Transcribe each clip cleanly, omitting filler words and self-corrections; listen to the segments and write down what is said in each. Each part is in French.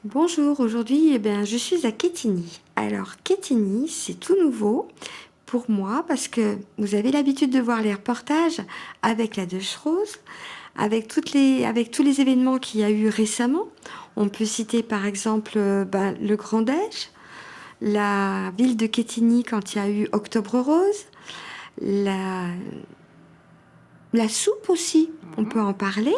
Bonjour, aujourd'hui je suis à Quetigny. Alors Quetigny, c'est tout nouveau pour moi parce que vous avez l'habitude de voir les reportages avec la Deutsche Rose, avec tous les événements qu'il y a eu récemment. On peut citer par exemple le Grand Déj, la ville de Quetigny quand il y a eu Octobre Rose, la, la soupe aussi, on peut en parler,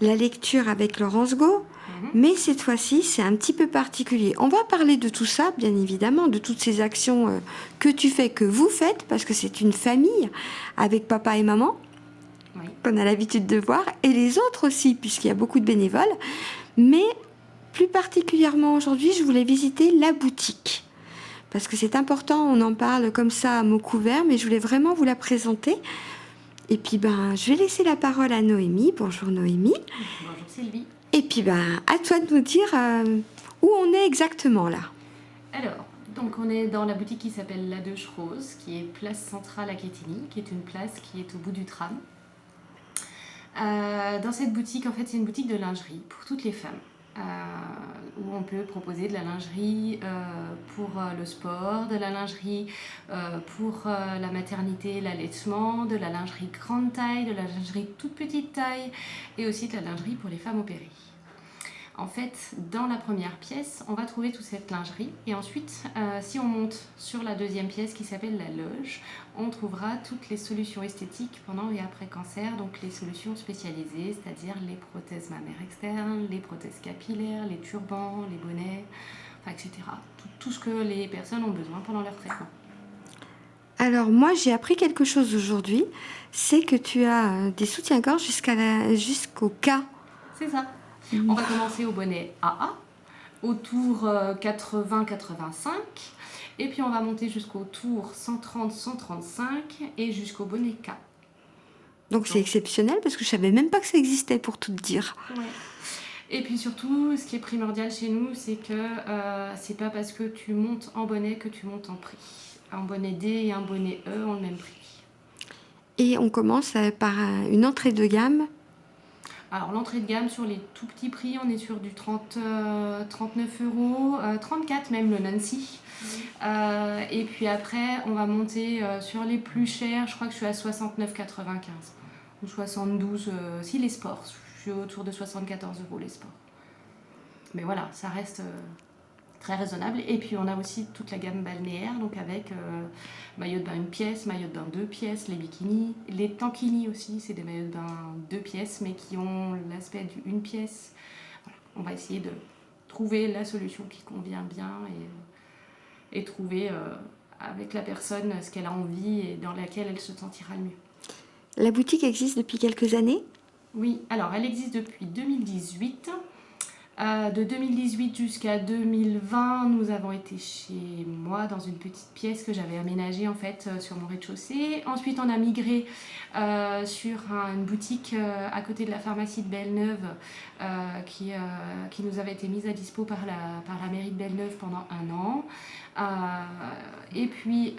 la lecture avec Laurence Gau. Mais cette fois-ci, c'est un petit peu particulier. On va parler de tout ça, bien évidemment, de toutes ces actions que tu fais, que vous faites, parce que c'est une famille avec papa et maman, Oui. qu'on a l'habitude de voir, et les autres aussi, puisqu'il y a beaucoup de bénévoles. Mais plus particulièrement aujourd'hui, je voulais visiter la boutique. Parce que c'est important, on en parle comme ça à mots couverts, mais je voulais vraiment vous la présenter. Et puis, je vais laisser la parole à Noémie. Bonjour Noémie. Bonjour Sylvie. Et puis, à toi de nous dire où on est exactement là. Alors, donc on est dans la boutique qui s'appelle La Deutsche Rose, qui est place centrale à Quetigny, qui est une place qui est au bout du tram. Dans cette boutique, en fait, c'est une boutique de lingerie pour toutes les femmes, où on peut proposer de la lingerie pour le sport, de la lingerie pour la maternité, l'allaitement, de la lingerie grande taille, de la lingerie toute petite taille, et aussi de la lingerie pour les femmes opérées. En fait, dans la première pièce, on va trouver toute cette lingerie. Et ensuite, si on monte sur la deuxième pièce qui s'appelle la loge, on trouvera toutes les solutions esthétiques pendant et après cancer, donc les solutions spécialisées, c'est-à-dire les prothèses mammaires externes, les prothèses capillaires, les turbans, les bonnets, etc. Tout ce que les personnes ont besoin pendant leur traitement. Alors moi, j'ai appris quelque chose aujourd'hui, c'est que tu as des soutiens-gorge jusqu'au cas. C'est ça. On va commencer au bonnet AA, au tour 80-85, et puis on va monter jusqu'au tour 130-135 et jusqu'au bonnet K. Donc c'est exceptionnel parce que je savais même pas que ça existait pour tout te dire. Ouais. Et puis surtout, ce qui est primordial chez nous, c'est que c'est pas parce que tu montes en bonnet que tu montes en prix. Un bonnet D et un bonnet E ont le même prix. Et on commence par une entrée de gamme. Alors l'entrée de gamme sur les tout petits prix, on est sur du 39 euros, 34 même le Nancy. Et puis après, on va monter sur les plus chers, je crois que je suis à 69,95 ou 72, si les sports, je suis autour de 74 euros les sports. Mais voilà, ça reste très raisonnable. Et puis on a aussi toute la gamme balnéaire, donc avec maillot de bain une pièce, maillot de bain deux pièces, les bikinis, les tankini aussi, c'est des maillots de bain deux pièces, mais qui ont l'aspect d'une pièce. Voilà. On va essayer de trouver la solution qui convient bien et trouver avec la personne ce qu'elle a envie et dans laquelle elle se sentira le mieux. La boutique existe depuis quelques années ? Oui, alors elle existe depuis 2018. De 2018 jusqu'à 2020, nous avons été chez moi dans une petite pièce que j'avais aménagée en fait sur mon rez-de-chaussée. Ensuite, on a migré sur une boutique à côté de la pharmacie de Belle-Neuve qui nous avait été mise à dispo par la mairie de Belle-Neuve pendant 1 an. Et puis,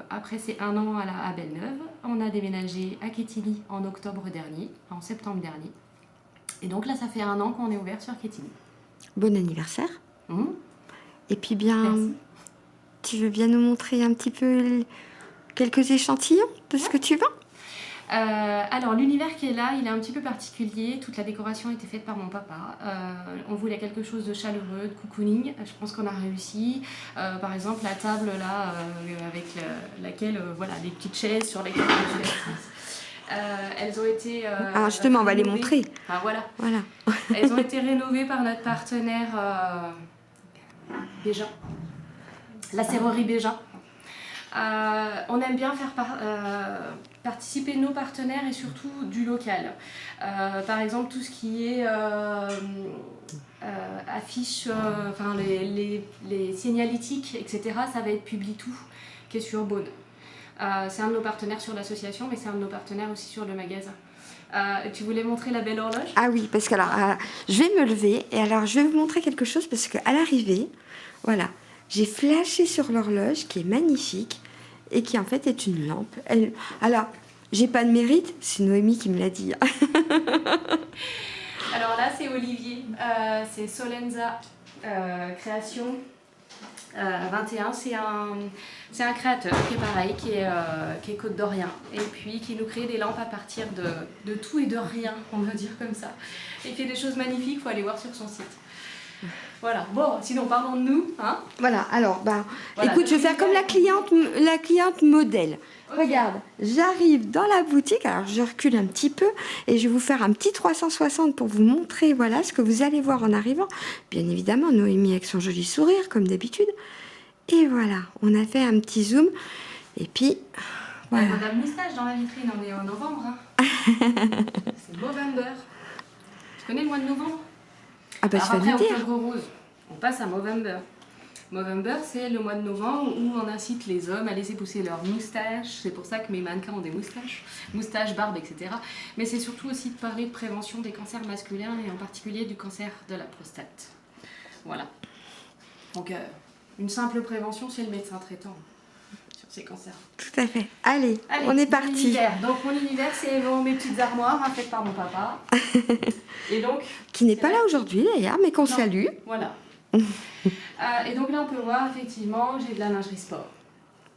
après ces 1 an à Belle-Neuve, on a déménagé à Quetigny en septembre dernier. Et donc là, ça fait 1 an qu'on est ouvert sur Quetigny. Bon anniversaire. Et puis Merci. tu veux bien nous montrer un petit peu quelques échantillons de ce que tu vends ? Alors l'univers qui est là, il est un petit peu particulier. Toute la décoration a été faite par mon papa. On voulait quelque chose de chaleureux, de cocooning. Je pense qu'on a réussi. Par exemple, la table là, avec laquelle, voilà, des petites chaises sur lesquelles je suis assise. Elles ont été alors justement, on va les montrer. Enfin, voilà. Voilà. Elles ont été rénovées par notre partenaire Béja, la serrerie Béja. On aime bien faire participer nos partenaires et surtout du local. Par exemple, tout ce qui est affiches, les signalétiques, etc., ça va être Publitou, qui est sur Beaune. C'est un de nos partenaires sur l'association, mais c'est un de nos partenaires aussi sur le magasin. Tu voulais montrer la belle horloge ? Ah oui, parce que alors, je vais me lever et alors je vais vous montrer quelque chose parce qu'à l'arrivée, voilà, j'ai flashé sur l'horloge qui est magnifique et qui en fait est une lampe. Alors, j'ai pas de mérite, c'est Noémie qui me l'a dit. Alors là, c'est Olivier. C'est Solenza Création 21. C'est un créateur qui est pareil, qui est côte-d'Orient. Et puis qui nous crée des lampes à partir de tout et de rien, on va dire comme ça. Il fait des choses magnifiques, il faut aller voir sur son site. Voilà, bon, sinon parlons de nous. Hein, Voilà, alors, voilà, écoute, je vais faire comme la cliente modèle. Okay. Regarde, j'arrive dans la boutique, alors je recule un petit peu et je vais vous faire un petit 360 pour vous montrer voilà, ce que vous allez voir en arrivant. Bien évidemment, Noémie avec son joli sourire, comme d'habitude. Et voilà, on a fait un petit zoom. Et puis, voilà. Madame Moustache dans la vitrine, on est en novembre. Hein. C'est Movember. Tu connais le mois de novembre? Ah bah, alors je vais après, le dire. Octobre Rose, on passe à Movember. Movember, c'est le mois de novembre où on incite les hommes à laisser pousser leurs moustaches. C'est pour ça que mes mannequins ont des moustaches, barbe, etc. Mais c'est surtout aussi de parler de prévention des cancers masculins et en particulier du cancer de la prostate. Voilà. Donc, une simple prévention chez le médecin traitant sur ces cancers. Tout à fait. Allez, on est parti. Donc, mon univers, c'est mes petites armoires faites par mon papa. Et donc, qui n'est pas là aujourd'hui d'ailleurs, mais qu'on salue. Voilà. Et donc là, on peut voir effectivement, j'ai de la lingerie sport.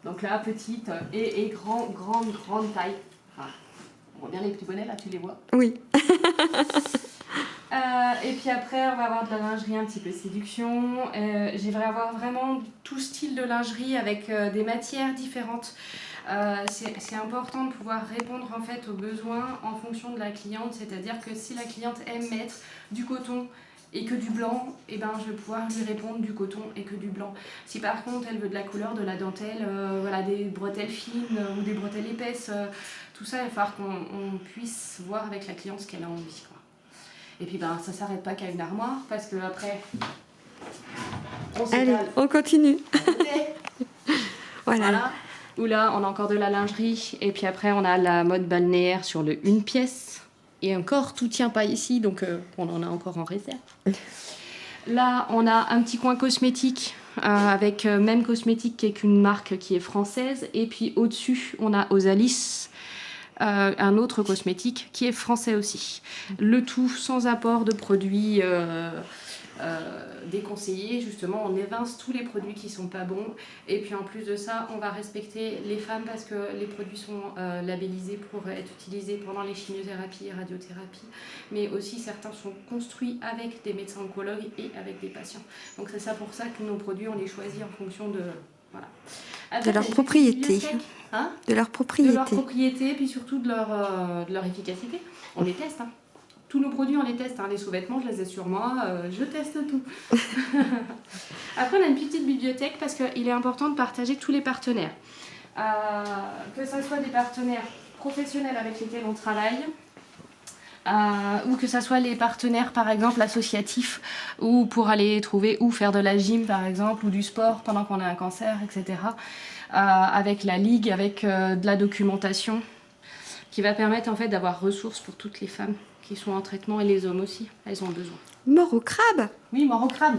Donc là, petite et grande taille. Enfin, on voit bien les petits bonnets là, tu les vois. Oui. Et puis après, on va avoir de la lingerie un petit peu séduction. J'aimerais avoir vraiment tout style de lingerie avec des matières différentes. C'est important de pouvoir répondre en fait aux besoins en fonction de la cliente. C'est-à-dire que si la cliente aime mettre du coton et que du blanc, et ben, je vais pouvoir lui répondre du coton et que du blanc. Si par contre elle veut de la couleur, de la dentelle, voilà, des bretelles fines ou des bretelles épaisses, tout ça, il va falloir qu'on puisse voir avec la cliente ce qu'elle a envie, quoi. Et puis ben, ça ne s'arrête pas qu'à une armoire, parce que après, on s'étale. Allez, on continue. Voilà. Où là, on a encore de la lingerie, et puis après, on a la mode balnéaire sur le une pièce. Et encore, tout tient pas ici, donc on en a encore en réserve. Là, on a un petit coin cosmétique, avec même cosmétique qui est qu'une marque qui est française. Et puis au-dessus, on a Osalis, un autre cosmétique qui est français aussi. Le tout sans apport de produits déconseillés. Justement, on évince tous les produits qui sont pas bons. Et puis en plus de ça, on va respecter les femmes parce que les produits sont labellisés pour être utilisés pendant les chimiothérapies et radiothérapies. Mais aussi, certains sont construits avec des médecins oncologues et avec des patients. Donc c'est ça pour ça que nos produits, on les choisit en fonction de... Voilà. De leur propriété. Hein, de leur propriété. De leur propriété, puis surtout de leur efficacité. On les teste. Hein. Tous nos produits, on les teste. Hein. Les sous-vêtements, je les ai sur moi. Je teste tout. Après, on a une petite bibliothèque parce qu'il est important de partager tous les partenaires. Que ce soit des partenaires professionnels avec lesquels on travaille, ou que ce soit les partenaires, par exemple, associatifs, ou pour aller trouver ou faire de la gym, par exemple, ou du sport pendant qu'on a un cancer, etc. Avec la ligue, avec de la documentation, qui va permettre en fait d'avoir ressources pour toutes les femmes qui sont en traitement et les hommes aussi, elles ont besoin. Mort au crabe. Oui, mort au crabe.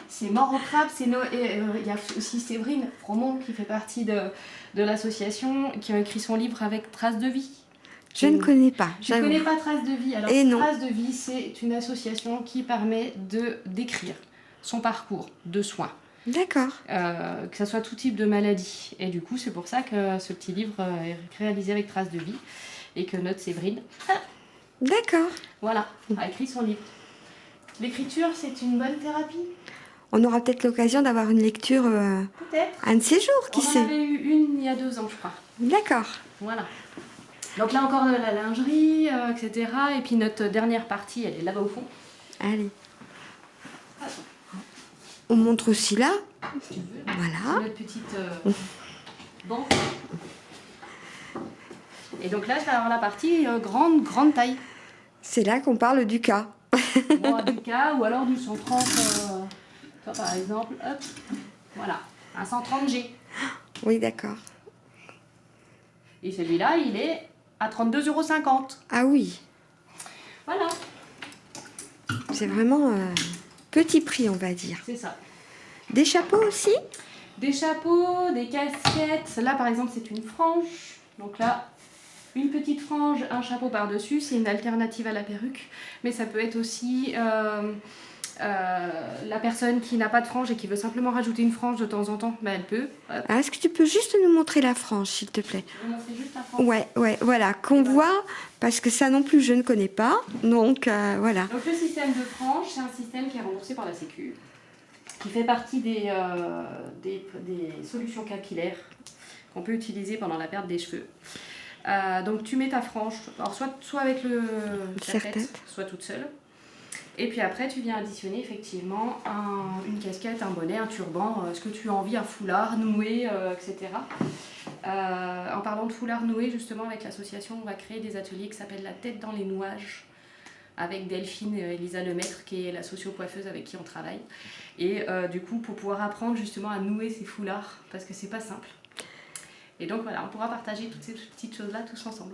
C'est mort au crabe. Il y a aussi Séverine Fromont qui fait partie de l'association, qui a écrit son livre avec Traces de vie. Je ne connais pas. Je ne connais pas Traces de vie. Alors, et non. Traces de vie, c'est une association qui permet de décrire son parcours de soins. D'accord. Que ce soit tout type de maladie. Et du coup, c'est pour ça que ce petit livre est réalisé avec Traces de vie et que notre Séverine, d'accord, voilà, a écrit son livre. L'écriture, c'est une bonne thérapie. On aura peut-être l'occasion d'avoir une lecture peut-être. Un de ces jours, qui sait. On en avait eu une il y a 2 ans, je crois. D'accord. Voilà. Donc là encore de la lingerie, etc. Et puis notre dernière partie, elle est là-bas au fond. Allez. On montre aussi là. Si tu veux. Voilà. C'est notre petite banque. Et donc là, je vais avoir la partie grande taille. C'est là qu'on parle du cas. Bon, du cas ou alors du 130. Toi, par exemple, hop, voilà, un 130G. Oui, d'accord. Et celui-là, il est à 32,50 €. Ah oui. Voilà. C'est vraiment petit prix, on va dire. C'est ça. Des chapeaux aussi? Des chapeaux, des casquettes. Là, par exemple, c'est une frange. Donc là, Une petite frange, un chapeau par-dessus, c'est une alternative à la perruque, mais ça peut être aussi la personne qui n'a pas de frange et qui veut simplement rajouter une frange de temps en temps, ben elle peut. Hop. Ah, est-ce que tu peux juste nous montrer la frange, s'il te plaît? Je vais montrer juste la frange. Ouais, voilà, qu'on voit, parce que ça non plus je ne connais pas, donc voilà. Donc le système de frange, c'est un système qui est remboursé par la Sécu, qui fait partie des solutions capillaires qu'on peut utiliser pendant la perte des cheveux. Donc tu mets ta frange, alors soit avec ta tête, soit toute seule. Et puis après, tu viens additionner effectivement une casquette, un bonnet, un turban, ce que tu as envie, un foulard noué, etc. En parlant de foulard noué, justement, avec l'association, on va créer des ateliers qui s'appellent La tête dans les nouages, avec Delphine et Elisa Lemaître, qui est la socio-coiffeuse avec qui on travaille. Et du coup, pour pouvoir apprendre justement à nouer ces foulards, parce que c'est pas simple. Et donc voilà, on pourra partager toutes ces petites choses-là tous ensemble.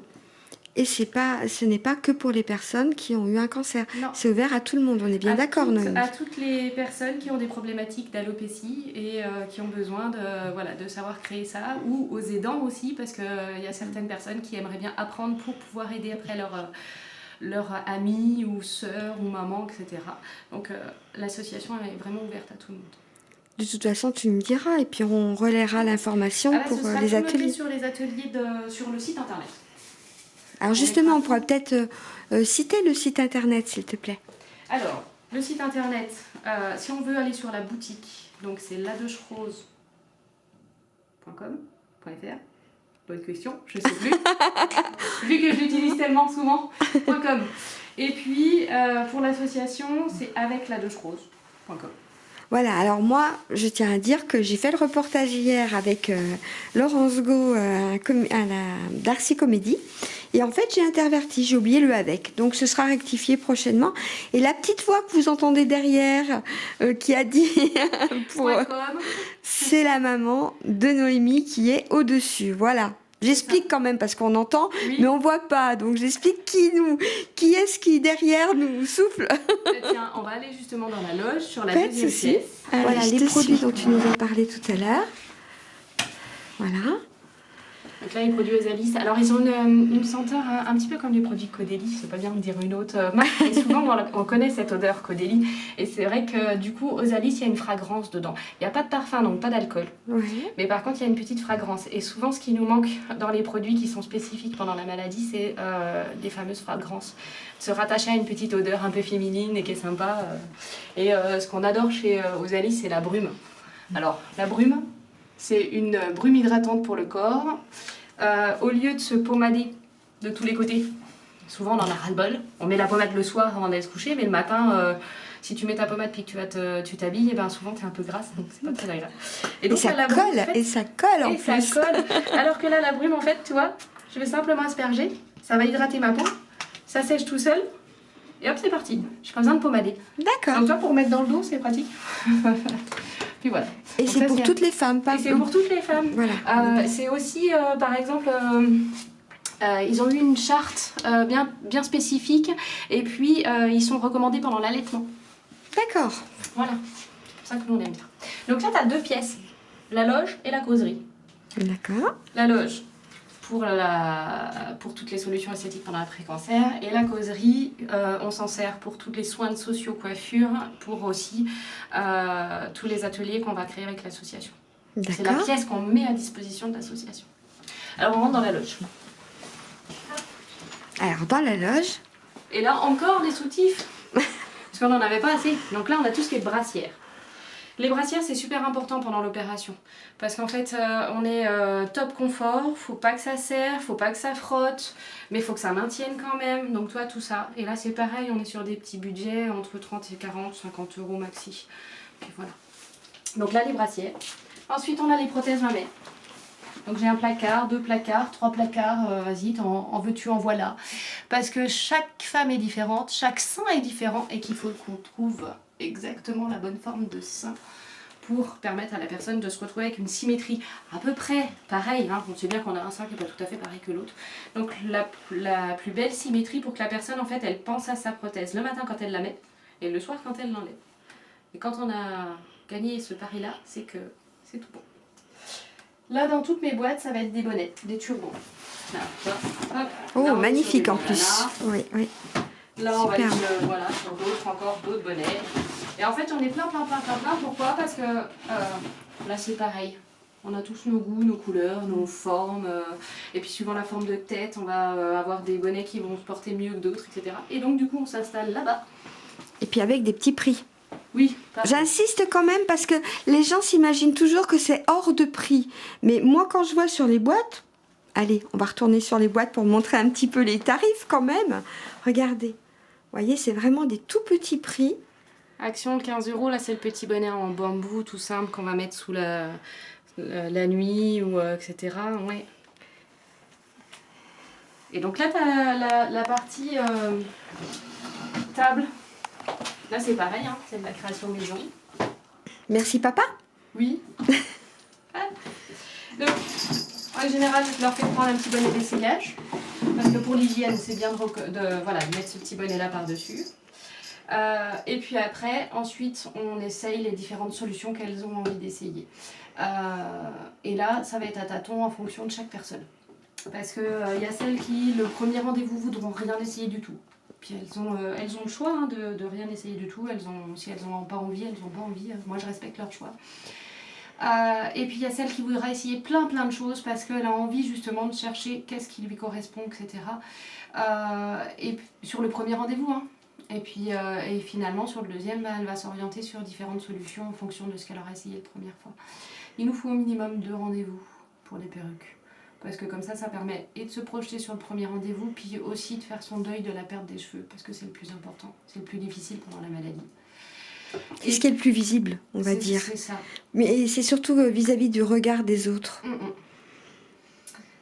Et ce n'est pas que pour les personnes qui ont eu un cancer. Non. C'est ouvert à tout le monde, on est bien d'accord, Noémie? À toutes les personnes qui ont des problématiques d'alopécie et qui ont besoin de savoir créer ça, ou aux aidants aussi, parce qu'il y a certaines personnes qui aimeraient bien apprendre pour pouvoir aider après leur ami ou sœur ou maman, etc. Donc l'association est vraiment ouverte à tout le monde. De toute façon, tu me diras, et puis on relaiera l'information pour les ateliers. Sur les ateliers sur le site internet. Alors justement, on pourra peut-être citer le site internet, s'il te plaît. Alors, le site internet, si on veut aller sur la boutique, donc c'est ladechrose.com.fr. Bonne question, je ne sais plus, vu que je l'utilise tellement souvent, .com. Et puis, pour l'association, c'est avec ladechrose.com. Voilà, alors moi, je tiens à dire que j'ai fait le reportage hier avec Laurence Gau à la Darcy Comédie. Et en fait, j'ai interverti, j'ai oublié le avec. Donc, ce sera rectifié prochainement. Et la petite voix que vous entendez derrière, qui a dit... c'est la maman de Noémie qui est au-dessus. Voilà. J'explique quand même parce qu'on entend, oui, mais on voit pas. Donc j'explique qui est-ce qui derrière nous souffle. Tiens, on va aller justement dans la loge sur la deuxième pièce. Voilà les produits dont tu nous as parlé tout à l'heure. Voilà. Donc là, les produits Osalis, alors ils ont une senteur un petit peu comme les produits Caudalie, c'est pas bien de dire une autre marque, mais souvent on connaît cette odeur Caudalie, et c'est vrai que du coup, Osalis, il y a une fragrance dedans. Il n'y a pas de parfum, donc pas d'alcool, mais par contre, il y a une petite fragrance. Et souvent, ce qui nous manque dans les produits qui sont spécifiques pendant la maladie, c'est des fameuses fragrances. Se rattacher à une petite odeur un peu féminine et qui est sympa. Et ce qu'on adore chez Osalis, c'est la brume. Alors, la brume, c'est une brume hydratante pour le corps. Au lieu de se pommader de tous les côtés, souvent on en a ras-le-bol. On met la pommade le soir avant d'aller se coucher, mais le matin, si tu mets ta pommade puis que tu t'habilles, et ben souvent t'es un peu grasse, donc c'est pas très agréable. Et donc, ça colle, en plus. Ça colle. Alors que là, la brume, en fait, tu vois, je vais simplement asperger, ça va hydrater ma peau, ça sèche tout seul. Et hop, c'est parti. J'ai pas besoin de pommader. D'accord. Donc toi, pour mettre dans le dos, c'est pratique. Puis voilà. Et c'est pour toutes les femmes, pas c'est pour toutes les femmes. Voilà. C'est aussi, par exemple, ils ont eu une charte bien spécifique. Et puis, ils sont recommandés pendant l'allaitement. D'accord. Voilà. C'est pour ça que nous, on aime bien. Donc là, tu as 2 pièces. La loge et la causerie. D'accord. La loge pour toutes les solutions esthétiques pendant l'après-cancer, et la causerie, on s'en sert pour tous les soins de socio-coiffure, pour aussi tous les ateliers qu'on va créer avec l'association. C'est la pièce qu'on met à disposition de l'association. Alors on rentre dans la loge. Alors dans la loge. Et là encore des soutifs, parce qu'on n'en avait pas assez. Donc là on a tout ce qui est brassière. Les brassières, c'est super important pendant l'opération parce qu'en fait, on est top confort, faut pas que ça serre, faut pas que ça frotte, mais faut que ça maintienne quand même. Donc toi, tout ça. Et là, c'est pareil, on est sur des petits budgets entre 30 et 40, 50 euros maxi. Puis voilà. Donc là, les brassières. Ensuite, on a les prothèses mammaires. Donc j'ai un placard, 2 placards, 3 placards, vas-y, en veux-tu, en voilà. Parce que chaque femme est différente, chaque sein est différent et qu'il faut qu'on trouve exactement la bonne forme de sein pour permettre à la personne de se retrouver avec une symétrie à peu près pareille. Hein. On sait bien qu'on a un sein qui n'est pas tout à fait pareil que l'autre. Donc la plus belle symétrie pour que la personne, en fait, elle pense à sa prothèse le matin quand elle la met et le soir quand elle l'enlève. Et quand on a gagné ce pari-là, c'est que c'est tout bon. Là, dans toutes mes boîtes, ça va être des bonnets, des turbans. Là, ça, hop. Oh, Là, on est magnifique sur en des plus. bandanas. Oui, oui. Là, on va Superbe. aller voilà, sur d'autres encore, d'autres bonnets. Et en fait, j'en ai plein. Pourquoi? Parce que là, c'est pareil. On a tous nos goûts, nos couleurs, nos formes. Et puis, suivant la forme de tête, on va avoir des bonnets qui vont se porter mieux que d'autres, etc. Et donc, du coup, on s'installe là-bas. Et puis avec des petits prix. Oui, parfait. J'insiste quand même parce que les gens s'imaginent toujours que c'est hors de prix. Mais moi, quand je vois sur les boîtes, allez, on va retourner sur les boîtes pour montrer un petit peu les tarifs quand même. Regardez, vous voyez, c'est vraiment des tout petits prix. Action 15 €, là, c'est le petit bonnet en bambou tout simple qu'on va mettre sous la nuit, ou etc. Ouais. Et donc là, tu as la partie table. Là, c'est pareil, hein, c'est de la création maison. Merci papa. Oui. Donc, en général, je leur fais prendre un petit bonnet d'essayage. Parce que pour l'hygiène, c'est bien de mettre ce petit bonnet-là par-dessus. Et puis après, ensuite, on essaye les différentes solutions qu'elles ont envie d'essayer. Et là, ça va être à tâtons en fonction de chaque personne. Parce qu'il y a celles qui, le premier rendez-vous, voudront rien essayer du tout. Puis elles ont le choix, hein, de rien essayer du tout. Si elles n'ont pas envie, elles n'ont pas envie. Moi, je respecte leur choix. Et puis il y a celle qui voudra essayer plein de choses parce qu'elle a envie justement de chercher qu'est-ce qui lui correspond, etc. Et sur le premier rendez-vous, hein. Et puis et finalement sur le deuxième, elle va s'orienter sur différentes solutions en fonction de ce qu'elle aura essayé la première fois. Il nous faut au minimum 2 rendez-vous pour les perruques. Parce que comme ça permet et de se projeter sur le premier rendez-vous, puis aussi de faire son deuil de la perte des cheveux, parce que c'est le plus important, c'est le plus difficile pendant la maladie. C'est ce qui est le plus visible, on va dire. C'est ça. Mais c'est surtout vis-à-vis du regard des autres.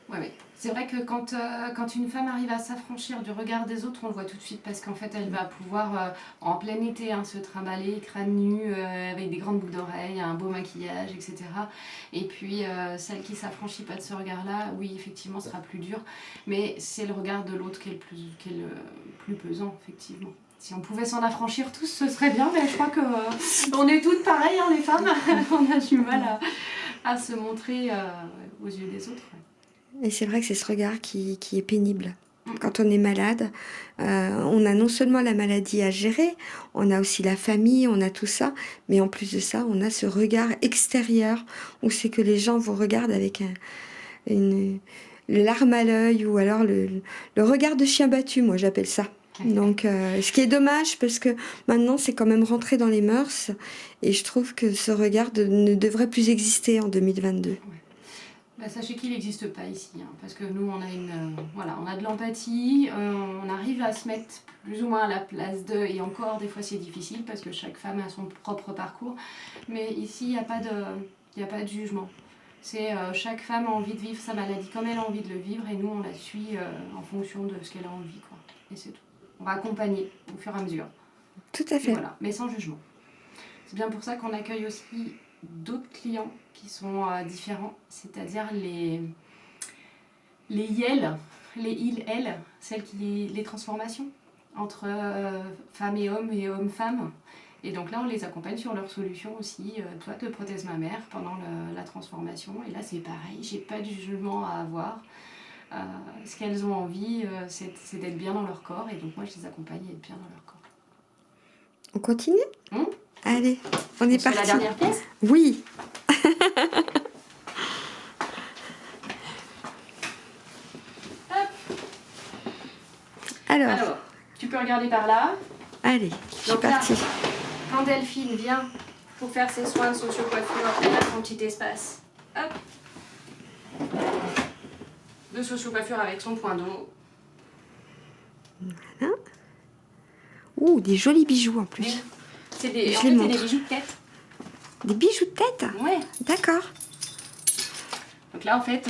Ouais. C'est vrai que quand une femme arrive à s'affranchir du regard des autres, on le voit tout de suite parce qu'en fait, elle va pouvoir, en plein été, hein, se trimballer, crâne nu, avec des grandes boucles d'oreilles, un beau maquillage, etc. Et puis, celle qui s'affranchit pas de ce regard-là, oui, effectivement, sera plus dur. Mais c'est le regard de l'autre qui est le plus pesant, effectivement. Si on pouvait s'en affranchir tous, ce serait bien, mais je crois que on est toutes pareilles, hein, les femmes. On a du mal à se montrer aux yeux des autres. Et c'est vrai que c'est ce regard qui est pénible. Quand on est malade, on a non seulement la maladie à gérer, on a aussi la famille, on a tout ça, mais en plus de ça, on a ce regard extérieur où c'est que les gens vous regardent avec une larme à l'œil ou alors le regard de chien battu, moi j'appelle ça. Donc, ce qui est dommage parce que maintenant c'est quand même rentré dans les mœurs et je trouve que ce regard ne devrait plus exister en 2022. Bah, sachez qu'il n'existe pas ici, hein, parce que nous on a de l'empathie, on arrive à se mettre plus ou moins à la place d'eux, et encore des fois c'est difficile parce que chaque femme a son propre parcours, mais ici il n'y a pas de jugement. C'est chaque femme a envie de vivre sa maladie comme elle a envie de le vivre, et nous on la suit en fonction de ce qu'elle a envie, quoi. Et c'est tout. On va accompagner au fur et à mesure. Tout à fait. Voilà, mais sans jugement. C'est bien pour ça qu'on accueille aussi d'autres clients qui sont différents, c'est-à-dire les YEL, les IL, les transformations entre femmes et hommes-femmes. Et donc là, on les accompagne sur leurs solutions aussi, toi de prothèse mammaire pendant la transformation. Et là, c'est pareil, j'ai pas de jugement à avoir. Ce qu'elles ont envie, c'est d'être bien dans leur corps, et donc moi, je les accompagne à être bien dans leur corps. On continue ? Allez, on est parti. C'est la dernière pièce ? Oui. Alors, tu peux regarder par là. Allez, je suis partie. Quand Delphine vient pour faire ses soins de socio-coiffure, elle a son petit espace. Hop. De socio-coiffure avec son point d'eau. Voilà. Ouh, des jolis bijoux en plus. C'est des bijoux de tête. Des bijoux de tête ? Ouais. D'accord. Donc là, en fait,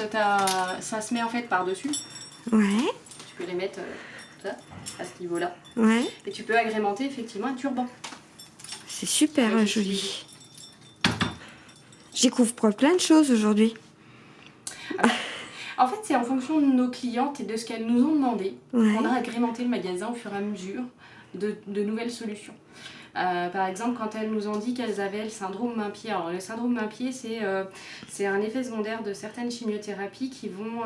ça se met en fait par-dessus. Ouais. Tu peux les mettre à ce niveau-là. Ouais. Et tu peux agrémenter effectivement un turban. C'est super joli. Je découvre plein de choses aujourd'hui. En fait, c'est en fonction de nos clientes et de ce qu'elles nous ont demandé Ouais. qu'on a agrémenté le magasin au fur et à mesure de nouvelles solutions. Par exemple, quand elles nous ont dit qu'elles avaient le syndrome main-pied. Alors, le syndrome main-pied, c'est un effet secondaire de certaines chimiothérapies qui vont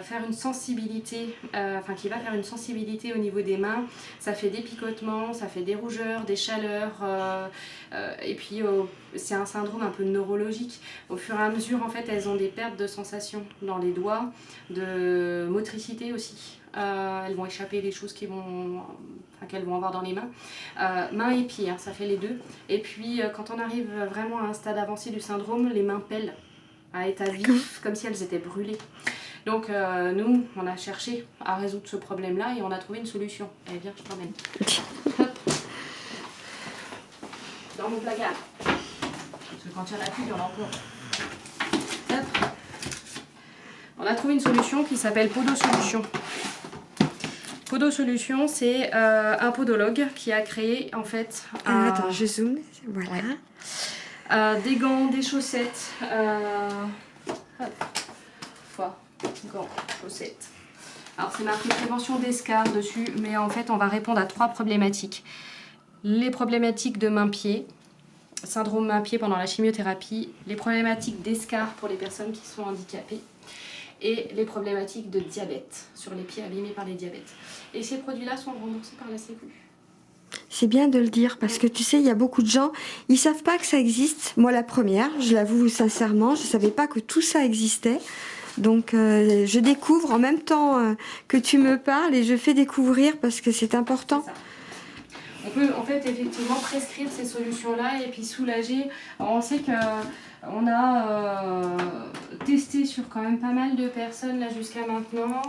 faire une sensibilité, qui va faire une sensibilité au niveau des mains. Ça fait des picotements, ça fait des rougeurs, des chaleurs, et puis c'est un syndrome un peu neurologique. Au fur et à mesure, en fait, elles ont des pertes de sensations dans les doigts, de motricité aussi. Elles vont échapper des choses qu'elles vont avoir dans les mains. Mains et pieds, hein, ça fait les deux. Et puis quand on arrive vraiment à un stade avancé du syndrome, les mains pèlent à état vif, comme si elles étaient brûlées. Donc nous, on a cherché à résoudre ce problème-là et on a trouvé une solution. Eh bien, je t'emmène. Hop. Dans mon placard. Parce que quand il y en a plus, il y en a encore. Hop. On a trouvé une solution qui s'appelle Podosolution. Podosolution, c'est un podologue qui a créé en fait. Attends, je zoome. Voilà. Ouais. Des gants, des chaussettes. Gants, chaussettes. Alors c'est marqué prévention d'escarres dessus, mais en fait on va répondre à 3 problématiques. Les problématiques de main-pied, syndrome main-pied pendant la chimiothérapie, les problématiques d'escarres pour les personnes qui sont handicapées et les problématiques de diabète sur les pieds abîmés par les diabètes. Et ces produits-là sont remboursés par la Sécu. C'est bien de le dire parce que tu sais, il y a beaucoup de gens, ils savent pas que ça existe. Moi, la première, je l'avoue sincèrement, je savais pas que tout ça existait. Donc, je découvre en même temps que tu me parles et je fais découvrir parce que c'est important. C'est ça. On peut en fait effectivement prescrire ces solutions-là et puis soulager. Alors, on sait qu'on a testé sur quand même pas mal de personnes là jusqu'à maintenant.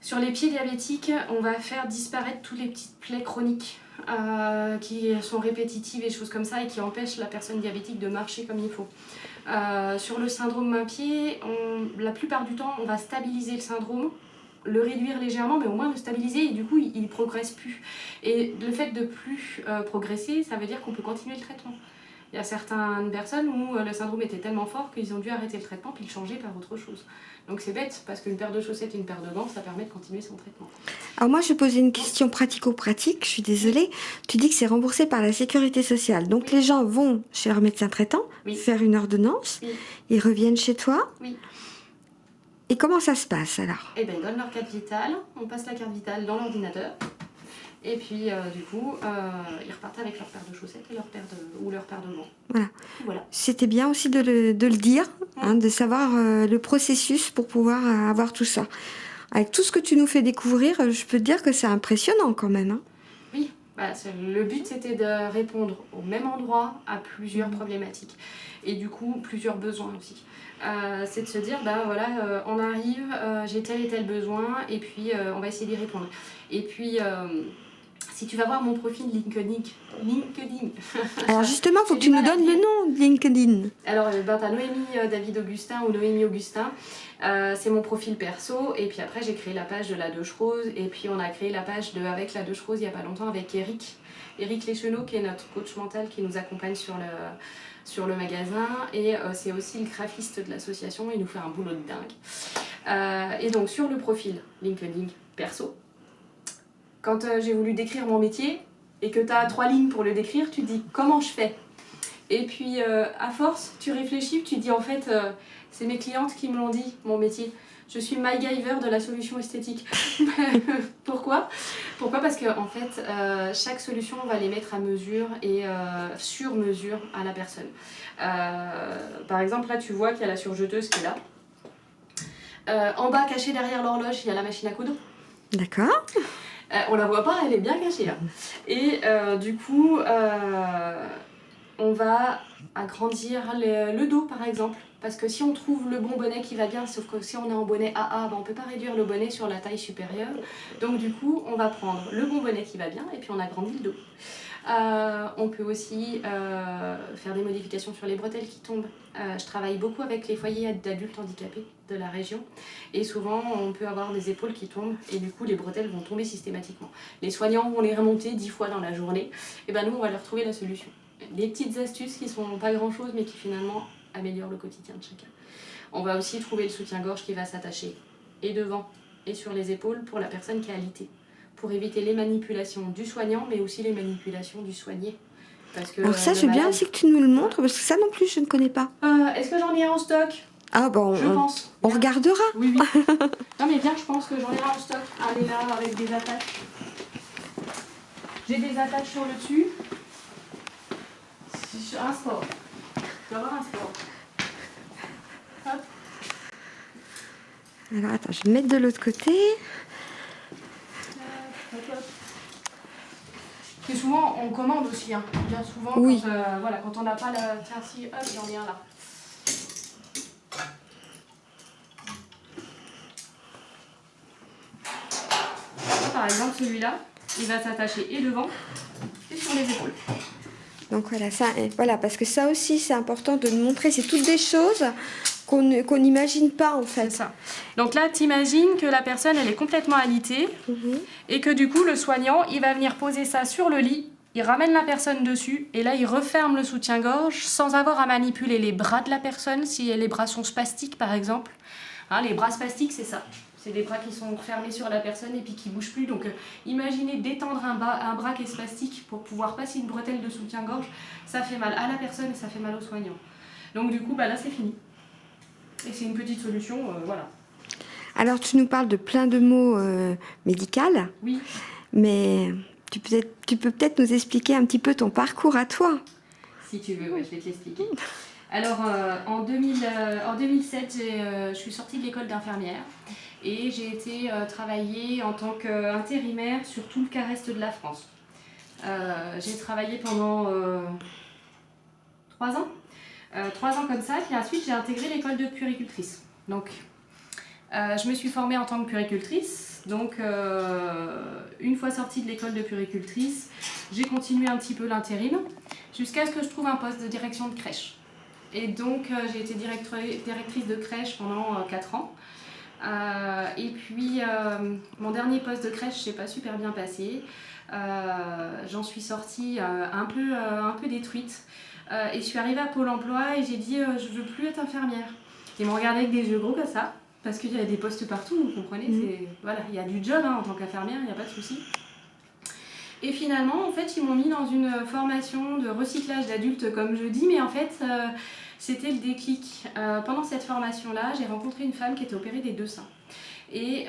Sur les pieds diabétiques, on va faire disparaître toutes les petites plaies chroniques qui sont répétitives et choses comme ça et qui empêchent la personne diabétique de marcher comme il faut. Sur le syndrome main-pied, la plupart du temps, on va stabiliser le syndrome, le réduire légèrement, mais au moins le stabiliser et du coup, il ne progresse plus. Et le fait de plus progresser, ça veut dire qu'on peut continuer le traitement. Il y a certaines personnes où le syndrome était tellement fort qu'ils ont dû arrêter le traitement puis le changer par autre chose. Donc c'est bête parce qu'une paire de chaussettes et une paire de gants, ça permet de continuer son traitement. Alors moi, je posais une question pratico-pratique, je suis désolée. Tu dis que c'est remboursé par la Sécurité sociale. Donc Oui. les gens vont chez leur médecin traitant, Oui. faire une ordonnance, Oui. ils reviennent chez toi. Oui. Et comment ça se passe alors ? Eh bien, ils donnent leur carte vitale, on passe la carte vitale dans l'ordinateur. Et puis, du coup, ils repartent avec leur paire de chaussettes et leur paire de gants. Voilà. C'était bien aussi de le dire, de savoir le processus pour pouvoir avoir tout ça. Avec tout ce que tu nous fais découvrir, je peux te dire que c'est impressionnant quand même. Oui, le but c'était de répondre au même endroit à plusieurs problématiques. Et du coup, plusieurs besoins aussi. C'est de se dire, on arrive, j'ai tel et tel besoin, et puis on va essayer d'y répondre. Et puis... si tu vas voir mon profil LinkedIn. Alors justement, il faut que tu nous donnes le nom de LinkedIn. Alors, t'as Noémie David Augustin ou Noémie Augustin. C'est mon profil perso. Et puis après, j'ai créé la page de La Douche Rose. Et puis, on a créé la page avec La Douche Rose il n'y a pas longtemps avec Eric. Eric Lescheneau, qui est notre coach mental qui nous accompagne sur le magasin. Et c'est aussi le graphiste de l'association. Il nous fait un boulot de dingue. Et donc, sur le profil LinkedIn perso, quand j'ai voulu décrire mon métier et que tu as 3 lignes pour le décrire, tu te dis comment je fais. Et puis à force, tu réfléchis, tu te dis en fait, c'est mes clientes qui me l'ont dit, mon métier. Je suis MacGyver de la solution esthétique. Pourquoi ? Parce que en fait, chaque solution, on va les mettre à mesure et sur mesure à la personne. Par exemple, là, tu vois qu'il y a la surjeteuse qui est là. En bas, caché derrière l'horloge, il y a la machine à coudre. D'accord. On la voit pas, elle est bien cachée là. Et du coup, on va agrandir le dos par exemple. Parce que si on trouve le bon bonnet qui va bien, sauf que si on est en bonnet AA, on ne peut pas réduire le bonnet sur la taille supérieure. Donc du coup, on va prendre le bon bonnet qui va bien et puis on agrandit le dos. On peut aussi faire des modifications sur les bretelles qui tombent. Je travaille beaucoup avec les foyers d'adultes handicapés de la région et souvent on peut avoir des épaules qui tombent et du coup les bretelles vont tomber systématiquement. Les soignants vont les remonter 10 fois dans la journée et ben nous on va leur trouver la solution. Des petites astuces qui sont pas grand chose mais qui finalement améliorent le quotidien de chacun. On va aussi trouver le soutien-gorge qui va s'attacher et devant et sur les épaules pour la personne qui est alitée, pour éviter les manipulations du soignant, mais aussi les manipulations du soigné. Parce que, Alors ça, je veux bien aussi que tu nous le montres, parce que ça non plus, je ne connais pas. Est-ce que j'en ai un en stock? Ah bon, Je pense. on regardera. Oui, oui. Non mais bien, je pense que j'en ai un en stock. Elle est là avec des attaches. J'ai des attaches sur le dessus. Sur un sport. Tu vas voir un sport. Hop. Alors attends, je vais me mettre de l'autre côté. Et souvent, on commande aussi. Hein. Bien souvent, oui. Quand on n'a pas la... Tiens, si, hop, j'en ai un là. Par exemple, celui-là, il va s'attacher et devant et sur les épaules. Donc voilà, parce que ça aussi, c'est important de le montrer. C'est toutes des choses qu'on n'imagine pas, en fait. C'est ça. Donc là, t'imagines que la personne, elle est complètement alitée et que du coup, le soignant, il va venir poser ça sur le lit, il ramène la personne dessus et là, il referme le soutien-gorge sans avoir à manipuler les bras de la personne, si les bras sont spastiques, par exemple. Hein, les bras spastiques, c'est ça. C'est des bras qui sont fermés sur la personne et puis qui ne bougent plus. Donc imaginez d'étendre un bras qui est spastique pour pouvoir passer une bretelle de soutien-gorge. Ça fait mal à la personne et ça fait mal au soignant. Donc du coup, là, c'est fini. Et c'est une petite solution, voilà. Alors, tu nous parles de plein de mots médicaux. Oui. Mais tu peux peut-être nous expliquer un petit peu ton parcours à toi. Si tu veux, ouais, je vais te l'expliquer. Alors, en 2007, je suis sortie de l'école d'infirmière et j'ai été travailler en tant qu'intérimaire sur tout le cas est de la France. J'ai travaillé pendant 3 ans. 3 ans comme ça, puis ensuite j'ai intégré l'école de puéricultrice. Donc, je me suis formée en tant que puéricultrice. Donc, une fois sortie de l'école de puéricultrice, j'ai continué un petit peu l'intérim jusqu'à ce que je trouve un poste de direction de crèche. Et donc, j'ai été directrice de crèche pendant 4 ans. Et puis, mon dernier poste de crèche s'est pas super bien passé. J'en suis sortie un peu détruite. Et je suis arrivée à Pôle emploi et j'ai dit je veux plus être infirmière. Ils m'ont regardé avec des yeux gros comme ça, parce qu'il y a des postes partout, vous comprenez, voilà, il y a du job en tant qu'infirmière, il n'y a pas de souci. Et finalement, en fait, ils m'ont mis dans une formation de recyclage d'adultes, comme je dis, mais en fait, c'était le déclic. Pendant cette formation-là, j'ai rencontré une femme qui était opérée des 2 seins. Et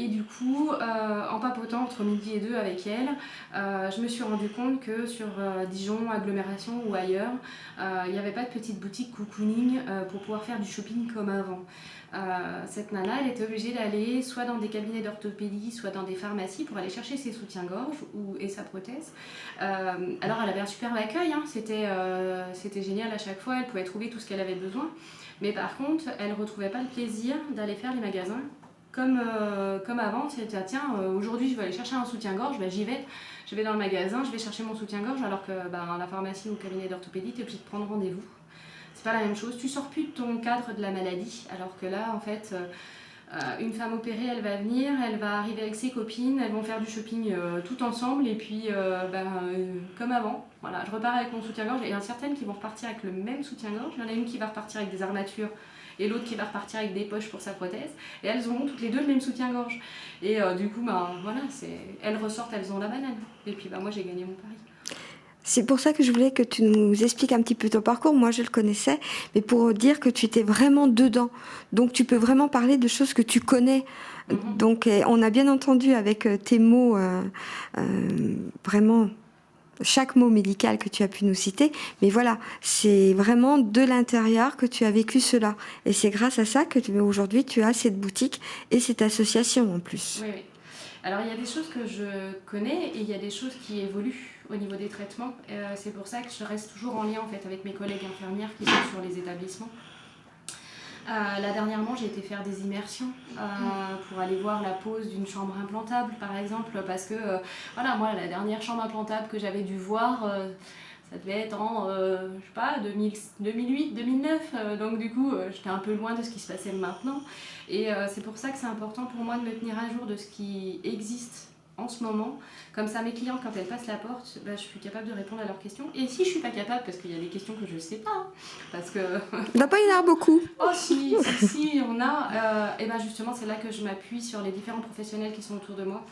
du coup, en papotant entre midi et 2 avec elle, je me suis rendu compte que sur Dijon, agglomération ou ailleurs, il n'y avait pas de petite boutique cocooning pour pouvoir faire du shopping comme avant. Cette nana, elle était obligée d'aller soit dans des cabinets d'orthopédie, soit dans des pharmacies pour aller chercher ses soutiens-gorge et sa prothèse. Alors elle avait un superbe accueil, hein, c'était génial à chaque fois, elle pouvait trouver tout ce qu'elle avait besoin. Mais par contre, elle ne retrouvait pas le plaisir d'aller faire les magasins comme avant. C'était tiens, aujourd'hui je vais aller chercher un soutien-gorge, ben, j'y vais. Je vais dans le magasin, je vais chercher mon soutien-gorge, alors que la pharmacie ou le cabinet d'orthopédie, tu es obligé de prendre rendez-vous. C'est pas la même chose, tu sors plus de ton cadre de la maladie, alors que là, en fait, une femme opérée, elle va venir, elle va arriver avec ses copines, elles vont faire du shopping tout ensemble, et puis comme avant, voilà, je repars avec mon soutien-gorge, et il y en a certaines qui vont repartir avec le même soutien-gorge, il y en a une qui va repartir avec des armatures, et l'autre qui va repartir avec des poches pour sa prothèse, et elles auront toutes les deux le même soutien-gorge. Et du coup, voilà, elles ressortent, elles ont la banane, et puis moi j'ai gagné mon pari. C'est pour ça que je voulais que tu nous expliques un petit peu ton parcours. Moi, je le connaissais, mais pour dire que tu étais vraiment dedans. Donc, tu peux vraiment parler de choses que tu connais. Donc, on a bien entendu avec tes mots, vraiment, chaque mot médical que tu as pu nous citer. Mais voilà, c'est vraiment de l'intérieur que tu as vécu cela. Et c'est grâce à ça que aujourd'hui, tu as cette boutique et cette association en plus. Oui, oui. Alors, il y a des choses que je connais et il y a des choses qui évoluent au niveau des traitements. C'est pour ça que je reste toujours en lien en fait, avec mes collègues infirmières qui sont sur les établissements. Là, dernièrement, j'ai été faire des immersions pour aller voir la pose d'une chambre implantable, par exemple, parce que, voilà, moi, la dernière chambre implantable que j'avais dû voir, ça devait être en, je sais pas, 2008, 2009, donc du coup, j'étais un peu loin de ce qui se passait maintenant. Et c'est pour ça que c'est important pour moi de me tenir à jour de ce qui existe en ce moment. Comme ça, mes clientes, quand elles passent la porte, je suis capable de répondre à leurs questions. Et si je suis pas capable, parce qu'il y a des questions que je sais pas, hein, parce que... Il n'a pas y en avoir beaucoup. Oh si, on a. Et ben justement, c'est là que je m'appuie sur les différents professionnels qui sont autour de moi.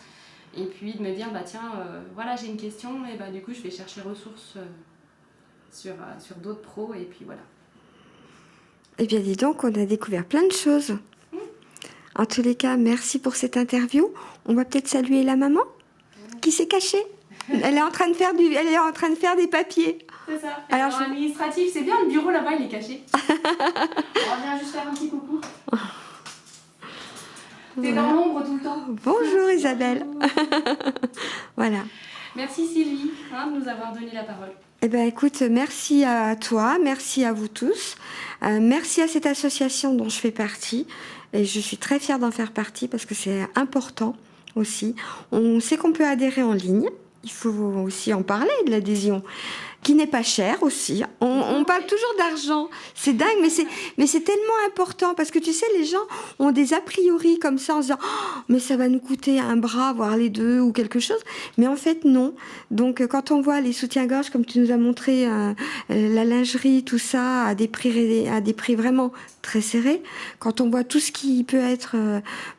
Et puis de me dire, bah tiens, voilà, j'ai une question, et bah du coup, je vais chercher ressources sur d'autres pros, et puis voilà. Eh bien, dis donc, on a découvert plein de choses. En tous les cas, merci pour cette interview. On va peut-être saluer la maman qui s'est cachée. Elle est en train de faire des papiers. C'est ça. Alors, Alors, administratif, c'est bien, le bureau là-bas, il est caché. On vient juste faire un petit coucou. T'es dans l'ombre tout le temps. Bonjour Isabelle. Voilà. Merci Sylvie de nous avoir donné la parole. Eh bien, écoute, merci à toi, merci à vous tous. Merci à cette association dont je fais partie. Et je suis très fière d'en faire partie parce que c'est important aussi. On sait qu'on peut adhérer en ligne. Il faut aussi en parler de l'adhésion, qui n'est pas chère aussi. On parle toujours d'argent, c'est dingue, mais c'est tellement important parce que tu sais, les gens ont des a priori comme ça en se disant oh, mais ça va nous coûter un bras, voire les deux ou quelque chose. Mais en fait, non. Donc, quand on voit les soutiens-gorge, comme tu nous as montré, la lingerie, tout ça, à des prix vraiment très serrés, quand on voit tout ce qui peut être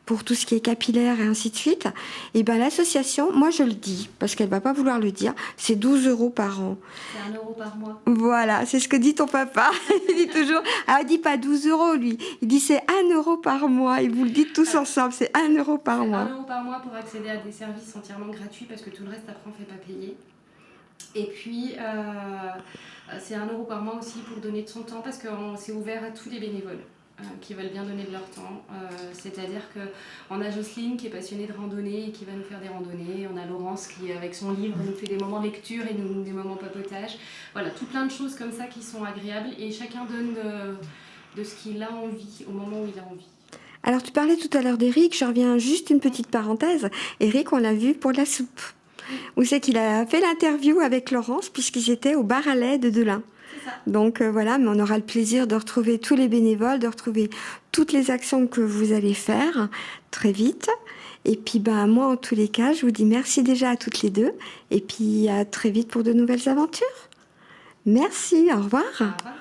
pour tout ce qui est capillaire et ainsi de suite, et ben l'association, moi je le dis, parce qu'elle va pas vouloir le dire, c'est 12 € par an. C'est 1 € par mois. Voilà, c'est ce que dit ton papa. Il dit toujours, il dit pas 12 €, lui. Il dit c'est 1 € par mois. Et vous le dites tous ensemble, c'est 1 € par mois. 1 € par mois pour accéder à des services entièrement gratuits parce que tout le reste après on ne fait pas payer. Et puis c'est 1 € par mois aussi pour donner de son temps parce que c'est ouvert à tous les bénévoles qui veulent bien donner de leur temps. C'est-à-dire qu'on a Jocelyne qui est passionnée de randonnée et qui va nous faire des randonnées. On a Laurence qui, avec son livre, nous fait des moments lecture et des moments papotage. Voilà, tout plein de choses comme ça qui sont agréables et chacun donne de ce qu'il a envie au moment où il a envie. Alors, tu parlais tout à l'heure d'Éric. Je reviens juste une petite parenthèse. Éric, on l'a vu pour la soupe. Où c'est qu'il a fait l'interview avec Laurence puisqu'ils étaient au bar à lait de Delin. Donc voilà, mais on aura le plaisir de retrouver tous les bénévoles, de retrouver toutes les actions que vous allez faire très vite. Et puis moi, en tous les cas, je vous dis merci déjà à toutes les deux. Et puis à très vite pour de nouvelles aventures. Merci, au revoir. Au revoir.